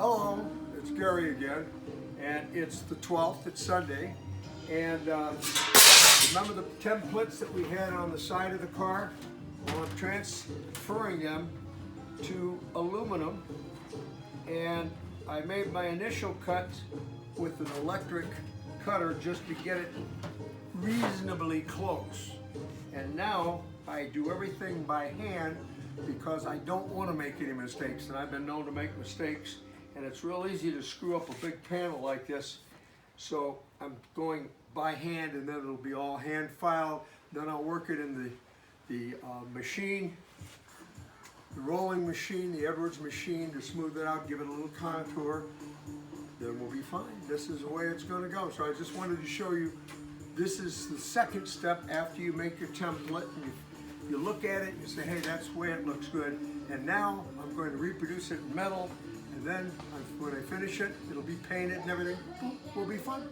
Hello, it's Gary again, and it's the 12th, it's Sunday, and remember the templates that we had on the side of the car? Well, I'm transferring them to aluminum, and I made my initial cut with an electric cutter just to get it reasonably close. And now I do everything by hand because I don't want to make any mistakes, and I've been known to make mistakes, and it's real easy to screw up a big panel like this. So I'm going by hand, and then it'll be all hand filed. Then I'll work it in the machine, the rolling machine, the Edwards machine, to smooth it out, give it a little contour. Then we'll be fine. This is the way it's going to go. So I just wanted to show you, this is the second step after you make your template. And you look at it and you say, hey, that's the way it looks good. And now I'm going to reproduce it in metal, and then when I finish it, it'll be painted and everything. Will be fun.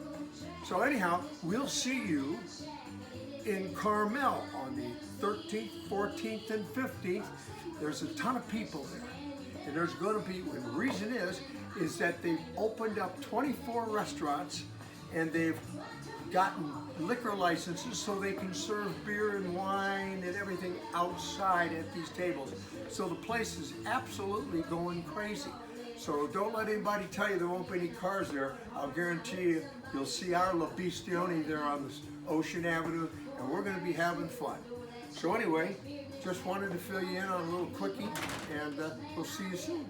So anyhow, we'll see you in Carmel on the 13th, 14th, and 15th. There's a ton of people there, and there's going to be, and the reason is that they've opened up 24 restaurants, and they've gotten liquor licenses so they can serve beer and wine and everything outside at these tables. So the place is absolutely going crazy. So don't let anybody tell you there won't be any cars there. I'll guarantee you, you'll see our Bestioni there on this Ocean Avenue, and we're going to be having fun. So anyway, just wanted to fill you in on a little quickie, and we'll see you soon.